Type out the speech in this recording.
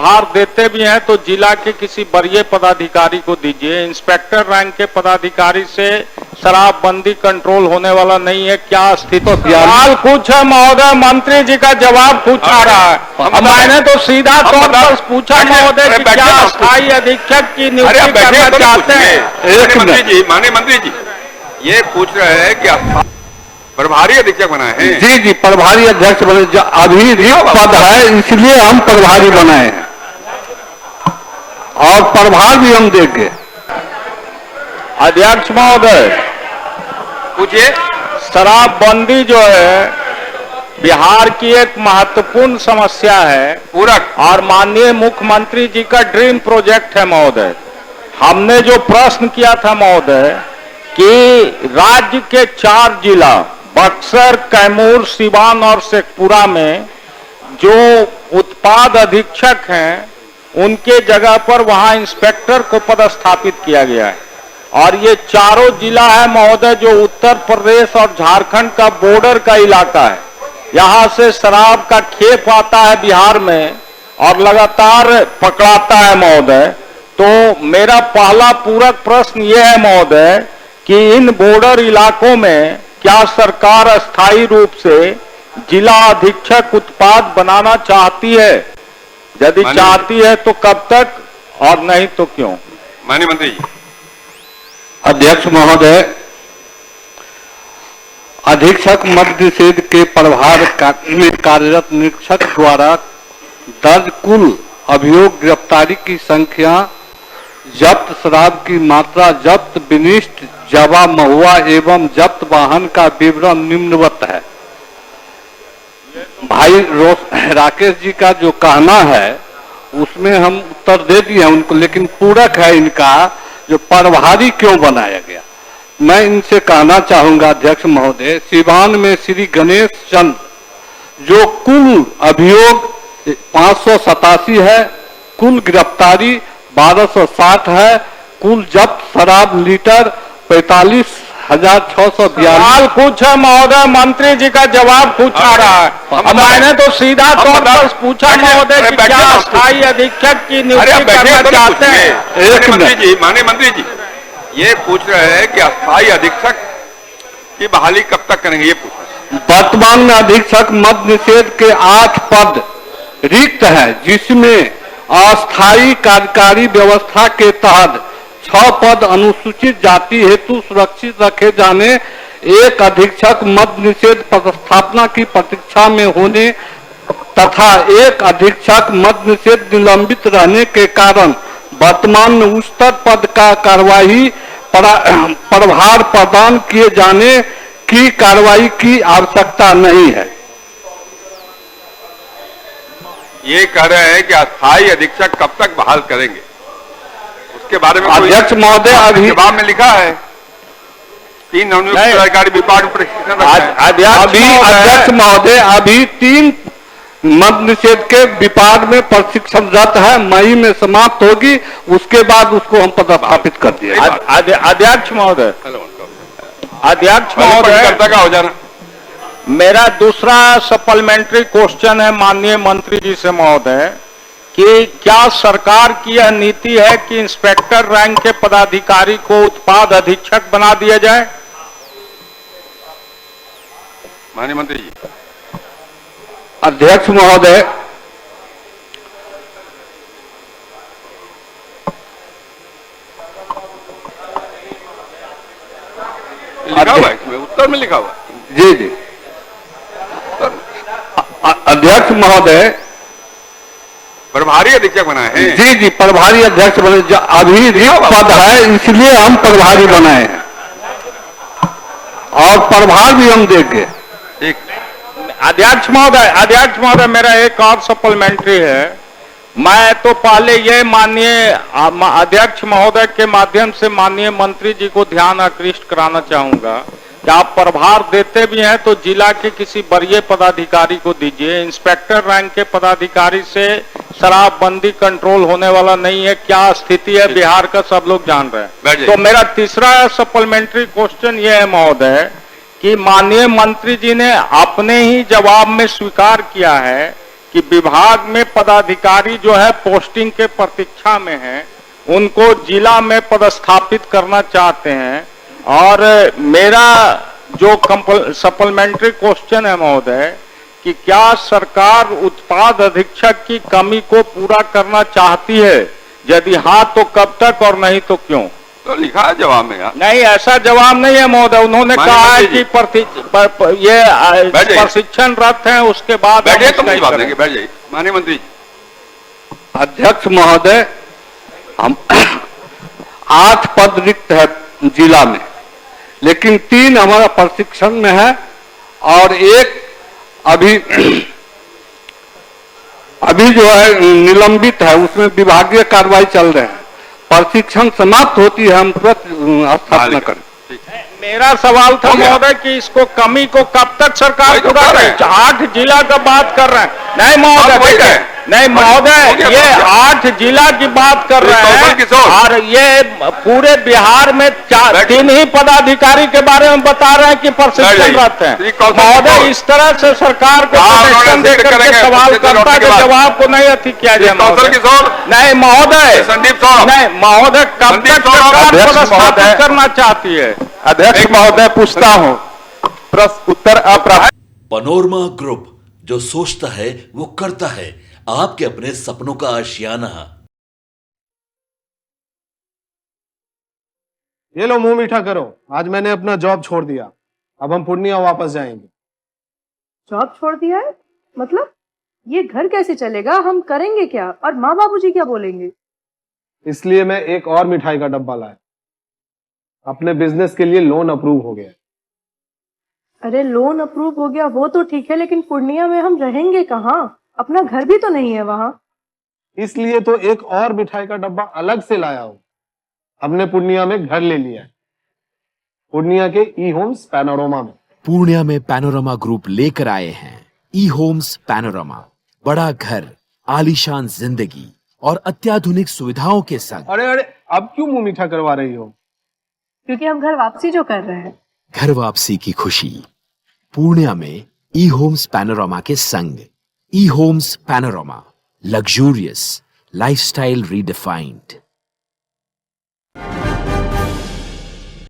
प्रभार देते भी हैं तो जिला के किसी वरीय पदाधिकारी को दीजिए। इंस्पेक्टर रैंक के पदाधिकारी से शराबबंदी कंट्रोल होने वाला नहीं है, क्या स्थिति? सवाल कुछ है महोदय, मंत्री जी का जवाब कुछ आ रहा है। मैंने तो सीधा तौर पर पूछा महोदय कि क्या अस्थायी अधीक्षक की नियुक्ति करना चाहते हैं? माननीय मंत्री जी ये पूछ रहे हैं कि प्रभारी अधीक्षक बनाए हैं। जी जी, प्रभारी अध्यक्ष बने, अभी रिक्त पद है इसलिए हम प्रभारी बनाए हैं और प्रभार भी हम देंगे। अध्यक्ष महोदय पूछिए। शराबबंदी जो है बिहार की एक महत्वपूर्ण समस्या है पूरक, और माननीय मुख्यमंत्री जी का ड्रीम प्रोजेक्ट है महोदय। हमने जो प्रश्न किया था महोदय कि राज्य के 4 जिला बक्सर, कैमूर, सिवान और शेखपुरा में जो उत्पाद अधीक्षक हैं उनके जगह पर वहां इंस्पेक्टर को पदस्थापित किया गया है। और ये चारों जिला है महोदय जो उत्तर प्रदेश और झारखंड का बॉर्डर का इलाका है। यहां से शराब का खेप आता है बिहार में और लगातार पकड़ाता है महोदय। तो मेरा पहला पूरक प्रश्न ये है महोदय कि इन बॉर्डर इलाकों में क्या सरकार अस्थायी रूप से जिला अधीक्षक उत्पाद बनाना चाहती है? यदि चाहती है तो कब तक और नहीं तो क्यों? माननीय मंत्री जी। अध्यक्ष महोदय, अधीक्षक मद्य निषेध के प्रभार में कार्यरत निरीक्षक द्वारा दर्ज कुल अभियोग, गिरफ्तारी की संख्या, जब्त शराब की मात्रा, जब्त विनिष्ट जवा महुआ एवं जब्त वाहन का विवरण निम्नवत है। भाई राकेश जी का जो कहना है उसमें हम उत्तर दे दिए उनको, लेकिन पूरक है इनका जो प्रभारी क्यों बनाया गया। मैं इनसे कहना चाहूंगा अध्यक्ष महोदय, सिवान में श्री गणेश चंद्र जो कुल अभियोग 587 है, कुल गिरफ्तारी 1260 है, कुल जब्त शराब लीटर 45,642। सवाल कुछ है महोदय, मंत्री जी का जवाब कुछ आ रहा है। मैंने तो सीधा तौर पर पूछा महोदय कि क्या अस्थायी अधीक्षक की नियुक्ति करना चाहते हैं? माननीय मंत्री जी ये पूछ रहे हैं कि अस्थायी अधीक्षक की बहाली कब तक करेंगे, ये पूछ। वर्तमान में अधीक्षक मद्य निषेध के 8 पद रिक्त हैं, जिसमें अस्थायी कार्यकारी व्यवस्था के तहत 6 पद अनुसूचित जाति हेतु सुरक्षित रखे जाने, एक अधीक्षक मद्य निषेध पदस्थापना की प्रतीक्षा में होने तथा एक अधीक्षक मद्य निषेध निलंबित रहने के कारण वर्तमान में उच्चतर पद का कार्यवाही प्रभार प्रदान किए जाने की कार्रवाई की आवश्यकता नहीं है। ये कह रहे हैं कि अस्थायी अधीक्षक कब तक बहाल करेंगे उसके बारे में अध्यक्ष महोदय अभी जवाब में लिखा है 3 नवनियुक्त अधिकारी विभाग में प्रशिक्षण अध्यक्ष महोदय अभी 3 मद्य निषेध के विभाग में प्रशिक्षणरत है, मई में समाप्त होगी, उसके बाद उसको हम पदस्थापित कर दिए। अध्यक्ष महोदय का हो जाना। मेरा दूसरा सप्लीमेंट्री क्वेश्चन है माननीय मंत्री जी से महोदय कि क्या सरकार की यह नीति है कि इंस्पेक्टर रैंक के पदाधिकारी को उत्पाद अधीक्षक बना दिया जाए? माननीय मंत्री जी। अध्यक्ष महोदय लिखा हुआ है इसमें, उत्तर में लिखा हुआ। जी जी अध्यक्ष महोदय प्रभारी अधीक्षक बनाए हैं। जी जी, प्रभारी अध्यक्ष बने, अभी रिक्त पद है इसलिए हम प्रभारी बनाए हैं और प्रभार भी हम देंगे। ठीक। अध्यक्ष महोदय मेरा एक और सप्लीमेंट्री है। मैं तो पहले ये माननीय अध्यक्ष महोदय के माध्यम से माननीय मंत्री जी को ध्यान आकृष्ट कराना चाहूंगा कि आप प्रभार देते भी हैं तो जिला के किसी वरीय पदाधिकारी को दीजिए। इंस्पेक्टर रैंक के पदाधिकारी से शराबबंदी कंट्रोल होने वाला नहीं है, क्या स्थिति है बिहार का सब लोग जान रहे हैं। तो मेरा तीसरा सप्लीमेंट्री क्वेश्चन ये है महोदय कि माननीय मंत्री जी ने अपने ही जवाब में स्वीकार किया है कि विभाग में पदाधिकारी जो है पोस्टिंग के प्रतीक्षा में हैं, उनको जिला में पदस्थापित करना चाहते हैं। और मेरा जो सप्लीमेंट्री क्वेश्चन है महोदय कि क्या सरकार उत्पाद अधीक्षक की कमी को पूरा करना चाहती है? यदि हाँ तो कब तक और नहीं तो क्यों? तो लिखा है जवाब में यार। नहीं, ऐसा जवाब नहीं है महोदय। उन्होंने कहा है कि ये प्रशिक्षण रथ है, उसके बाद बैठिए, तुम जवाब देंगे, बैठ जाइए। माननीय मंत्री जी। अध्यक्ष महोदय, हम 8 पद रिक्त है जिला में, लेकिन 3 हमारा प्रशिक्षण में है और 1 अभी जो है निलंबित है, उसमें विभागीय कार्रवाई चल रहे हैं। प्रशिक्षण समाप्त होती है, हम तुरंत स्थापना करें। मेरा सवाल था महोदय कि इसको कमी को कब तक सरकार पूरा करे? 8 जिला का बात कर रहे हैं। नहीं महोदय, नहीं महोदय, ये 8 जिला की बात कर रहे हैं और ये पूरे बिहार में 3 ही पदाधिकारी के बारे में बता रहे हैं कि प्रशिक्षण रथ है। महोदय, इस तरह से सरकार को प्रशिक्षण देकर के सवाल करता कि जवाब को नहीं अति किया जाए। नहीं महोदय, नहीं महोदय, कब तक सरकार पदस्थापित करना चाहती है? अध्यक्ष महोदय, पूछता हूँ, प्रश्न उत्तर अप्राप्त। पनोरमा ग्रुप, जो सोचता है वो करता है, आपके अपने सपनों का आशियाना। ये लो, मुंह मीठा करो। आज मैंने अपना जॉब छोड़ दिया, अब हम पूर्णिया वापस जाएंगे। जॉब छोड़ दिया है? मतलब ये घर कैसे चलेगा? हम करेंगे क्या? और माँ बाबूजी क्या बोलेंगे? इसलिए मैं एक और मिठाई का डब्बा लाया। अपने बिजनेस के लिए लोन अप्रूव हो गया। अरे लोन अप्रूव हो गया वो तो ठीक है, लेकिन पूर्णिया में हम रहेंगे कहाँ? अपना घर भी तो नहीं है वहां। इसलिए तो एक और मिठाई का डब्बा अलग से लाया हूं। हमने पूर्णिया में घर ले लिया है, पूर्णिया के ई होम्स पैनोरमा में। पूर्णिया में पैनोरमा ग्रुप लेकर आए हैं ई होम्स पैनोरमा। बड़ा घर, आलीशान जिंदगी और अत्याधुनिक सुविधाओं के संग। अरे अरे, अब क्यों मुंह मीठा करवा रही हो? क्योंकि हम घर वापसी जो कर रहे हैं। घर वापसी की खुशी पूर्णिया में ई होम्स पैनोरमा के संग। ई Homes Panorama, luxurious lifestyle redefined.